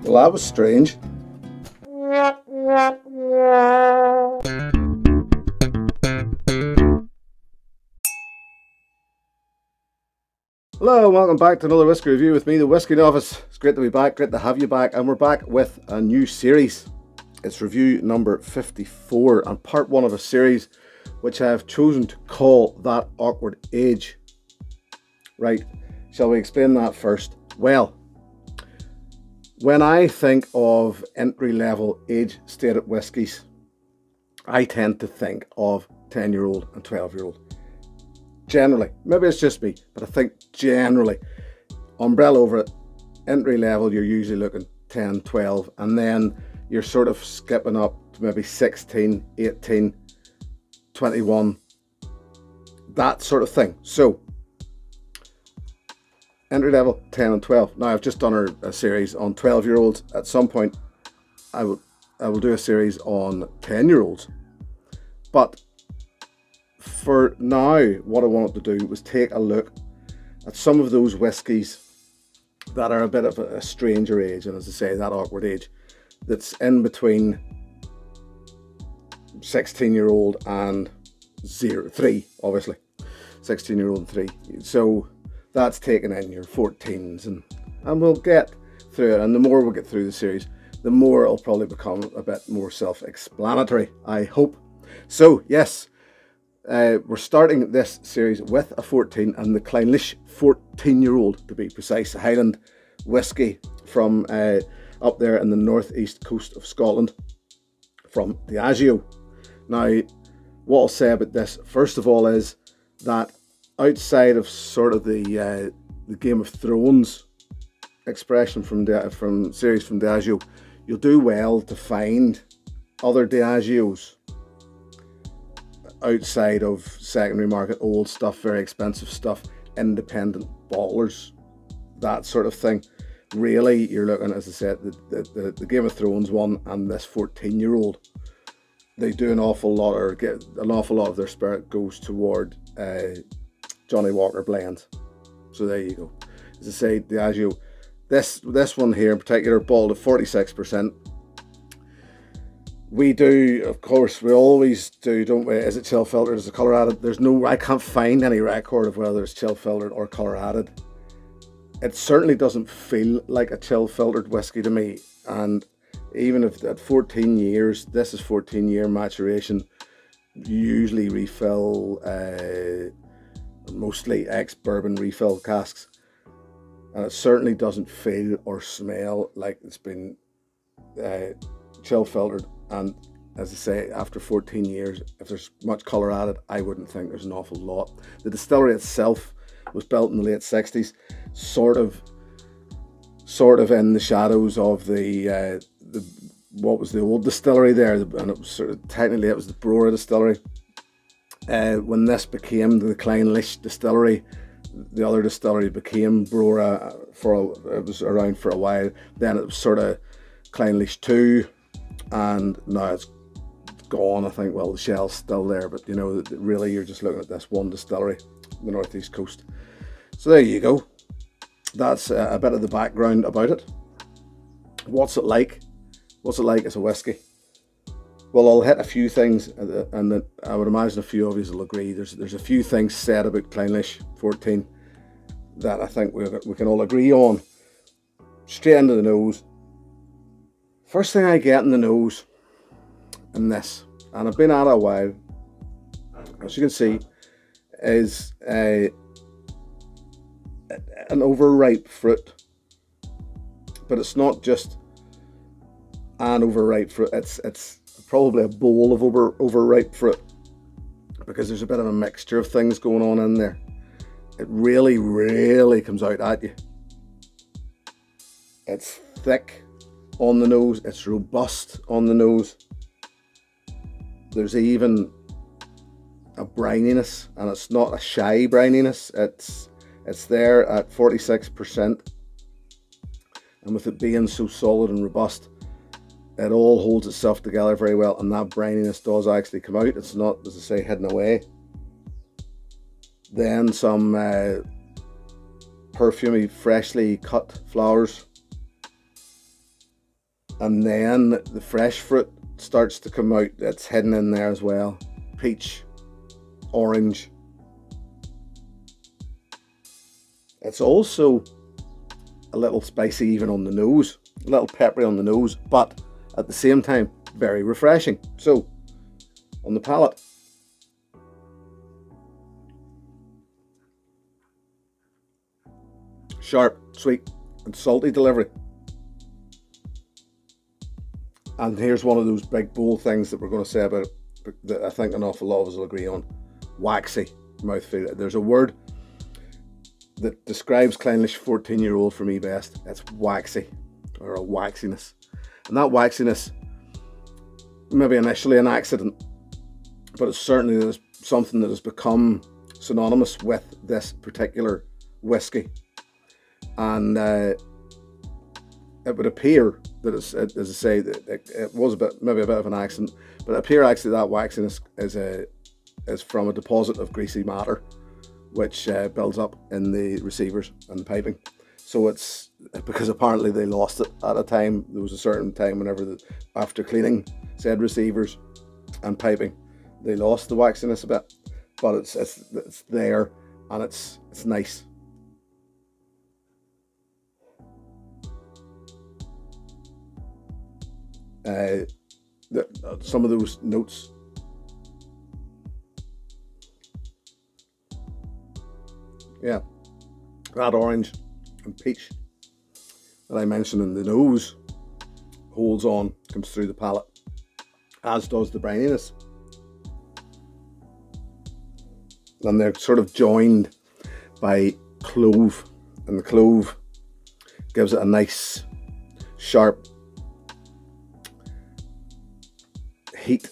Well, that was strange. Hello and welcome back to another whiskey review with me, the Whiskey Novice. It's great to be back, great to have you back, and we're back with a new series. It's review number 54 and part one of a series which I have chosen to call That Awkward Age. Right, shall we explain that first? Well, when I think of entry-level age-stated whiskies, I tend to think of 10-year-old and 12-year-old. Generally, maybe it's just me, but I think generally, umbrella over it, entry level, you're usually looking 10, 12, and then you're sort of skipping up to maybe 16, 18, 21, that sort of thing. So, entry level, 10 and 12. Now, I've just done a series on 12-year-olds. At some point, I will do a series on 10-year-olds. But for now, what I wanted to do was take a look at some of those whiskies that are a bit of a stranger age, and as I say, that awkward age, that's in between 16-year-old and 3, obviously. 16-year-old and 3. So that's taking in your 14s, and we'll get through it. And the more we get through the series, the more it'll probably become a bit more self-explanatory, I hope. So, yes. We're starting this series with a 14, and the Clynelish 14-year-old, to be precise, Highland whiskey from up there in the northeast coast of Scotland, from Diageo. Now, what I'll say about this, first of all, is that outside of sort of the Game of Thrones expression from series from Diageo, you'll do well to find other Diageos outside of secondary market, old stuff, very expensive stuff, independent bottlers, that sort of thing. Really, you're looking, as I said, the Game of Thrones one and this 14-year-old. They do an awful lot, or get an awful lot of their spirit goes toward Johnny Walker blends. So there you go. As I say, Diageo, this one here in particular, bottled at 46%. We do, of course, we always do, don't we? Is it chill filtered? Is it colour added? There's no, I can't find any record of whether it's chill filtered or colour added. It certainly doesn't feel like a chill filtered whiskey to me. And even if at 14 years, this is 14-year maturation, you usually refill mostly ex-bourbon refill casks. And it certainly doesn't feel or smell like it's been chill filtered. And as I say, after 14 years, if there's much colour added, I wouldn't think there's an awful lot. The distillery itself was built in the late 60s, sort of in the shadows of the what was the old distillery there, and it was sort of, technically it was the Brora distillery. When this became the Clynelish distillery, the other distillery became Brora it was around for a while. Then it was sort of Clynelish 2. And now it's gone, I think. Well, the shell's still there, but you know, really you're just looking at this one distillery, the northeast coast. So there you go. That's a bit of the background about it. What's it like? What's it like as a whiskey? Well, I'll hit a few things, and I would imagine a few of you will agree. There's a few things said about Clynelish 14 that I think we can all agree on. Straight into the nose. First thing I get in the nose in this, and I've been at it a while, as you can see, is an overripe fruit. But it's not just an overripe fruit, it's probably a bowl of overripe fruit, because there's a bit of a mixture of things going on in there. It really, really comes out at you. It's thick on the nose, it's robust on the nose. There's even a brininess, and it's not a shy brininess. It's there at 46%, and with it being so solid and robust, it all holds itself together very well, and that brininess does actually come out. It's not, as I say, hidden away. Then some perfumey, freshly cut flowers. And then the fresh fruit starts to come out. It's hidden in there as well. Peach, orange. It's also a little spicy even on the nose, a little peppery on the nose, but at the same time, very refreshing. So, on the palate, sharp, sweet, and salty delivery. And here's one of those big bold things that we're going to say about it that I think an awful lot of us will agree on. Waxy mouthfeel. There's a word that describes Clynelish 14-year-old for me best. It's waxy, or a waxiness. And that waxiness, maybe initially an accident, but it's certainly something that has become synonymous with this particular whiskey. And it would appear that it's, as I say, that it was maybe a bit of an accident, but it appears actually that waxiness is from a deposit of greasy matter, which builds up in the receivers and the piping. So it's because apparently they lost it at a time. There was a certain time whenever after cleaning said receivers and piping, they lost the waxiness a bit, but it's there and it's nice. Some of those notes, yeah, that orange and peach that I mentioned in the nose holds on, comes through the palate, as does the brininess. And they're sort of joined by clove, and the clove gives it a nice sharp heat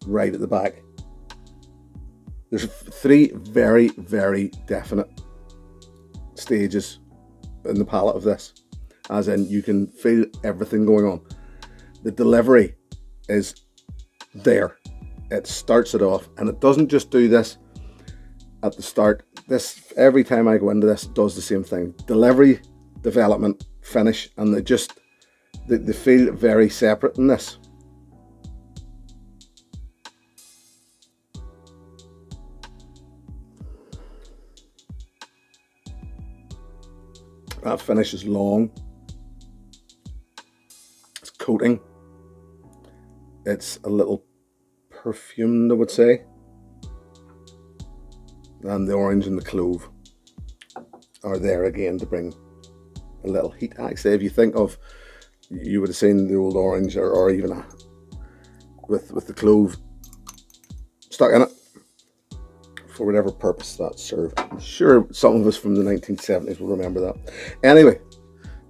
right at the back. There's three very, very definite stages in the palate of this, as in you can feel everything going on. The delivery is there. It starts it off, and it doesn't just do this at the start. This, every time I go into this, it does the same thing. Delivery, development, finish, and they feel very separate in this. That finish is long. It's coating. It's a little perfumed, I would say. And the orange and the clove are there again to bring a little heat. Actually, if you think of, you would have seen the old orange or even with the clove stuck in it for whatever purpose that served. I'm sure some of us from the 1970s will remember that. Anyway,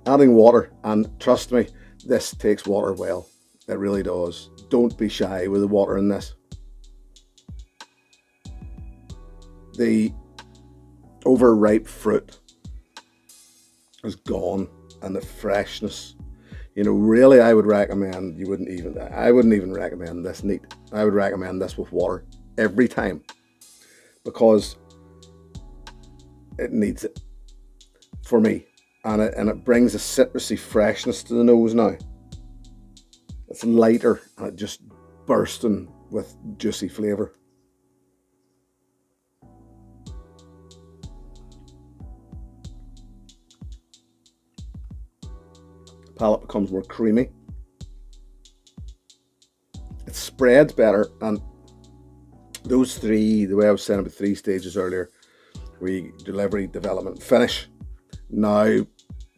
adding water, and trust me, this takes water well. It really does. Don't be shy with the water in this. The overripe fruit is gone, and the freshness, you know, really I would recommend, I wouldn't even recommend this neat. I would recommend this with water every time, because it needs it for me, and it brings a citrusy freshness to the nose now. It's lighter and it just bursting with juicy flavour. The palate becomes more creamy. It spreads better, and those three, the way I was saying about 3 stages earlier, delivery, development, finish, now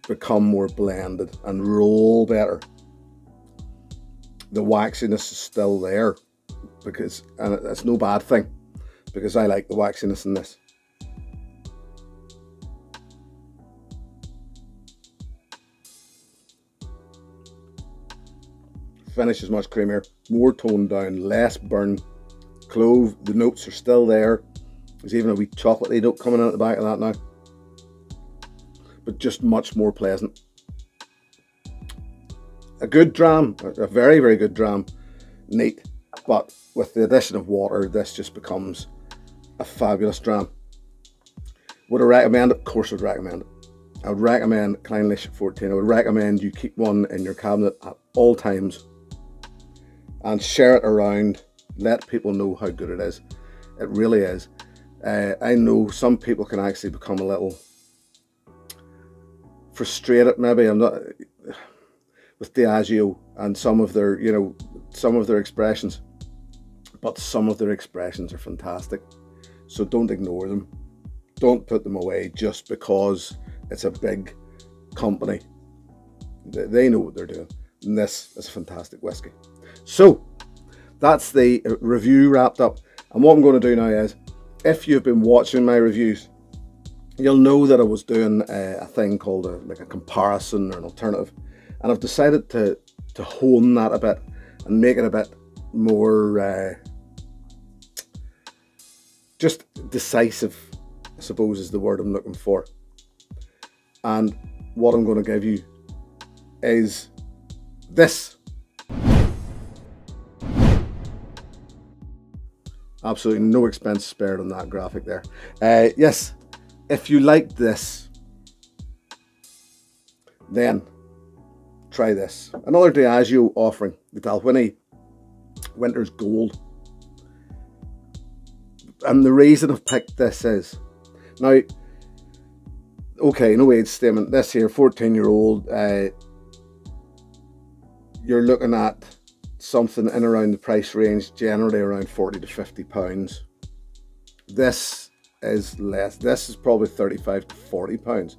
become more blended and roll better. The waxiness is still there, and it's no bad thing, because I like the waxiness in this. Finish is much creamier, more toned down, less burn. Clove, the notes are still there. There's even a wee chocolatey note coming out at the back of that now, but just much more pleasant. A good dram, a very, very good dram, neat, but with the addition of water, this just becomes a fabulous dram. Would I recommend it? Of course I'd recommend it. I would recommend Clynelish 14. I would recommend you keep one in your cabinet at all times and share it around. Let people know how good it is. It really is. I know some people can actually become a little frustrated, maybe, I'm not, with Diageo and some of their, you know, some of their expressions, but some of their expressions are fantastic. So don't ignore them. Don't put them away just because it's a big company. They know what they're doing, and this is a fantastic whiskey. So that's the review wrapped up. And what I'm going to do now is, if you've been watching my reviews, you'll know that I was doing a thing called like a comparison or an alternative, and I've decided to hone that a bit and make it a bit more just decisive, I suppose is the word I'm looking for. And what I'm going to give you is this. Absolutely no expense spared on that graphic there. Yes, if you like this, then try this. Another Diageo offering, the Dalwhinnie Winter's Gold. And the reason I've picked this is, now, okay, no age statement. This here, 14-year-old, you're looking at something in around the price range, generally around 40 to 50 pounds. This is less. This is probably 35 to 40 pounds.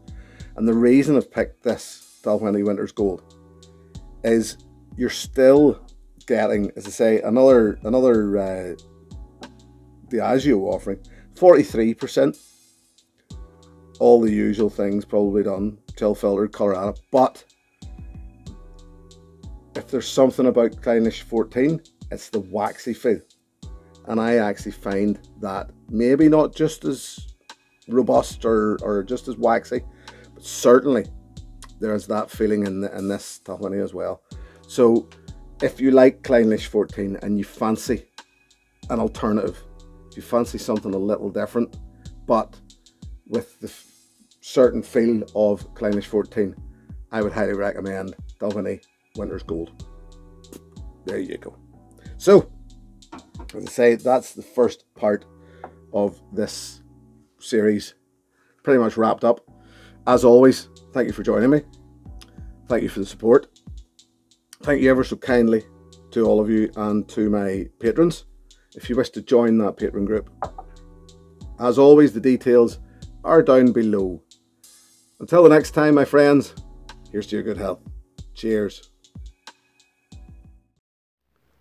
And the reason I've picked this Dalwhinnie Winter's Gold is you're still getting, as I say, another Diageo offering, 43%. All the usual things probably done, chill filtered, Colorado, but if there's something about Clynelish 14, it's the waxy feel. And I actually find that maybe not just as robust or just as waxy, but certainly there's that feeling in this Dalwhinnie as well. So if you like Clynelish 14 and you fancy an alternative, if you fancy something a little different, but with the certain feel of Clynelish 14, I would highly recommend Dalwhinnie Winter's Gold. There you go. So, as I say, that's the first part of this series, pretty much wrapped up. As always, thank you for joining me. Thank you for the support. Thank you ever so kindly to all of you and to my patrons. If you wish to join that patron group, as always, the details are down below. Until the next time, my friends, here's to your good health. Cheers.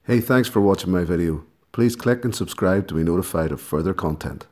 Hey, thanks for watching my video. Please click and subscribe to be notified of further content.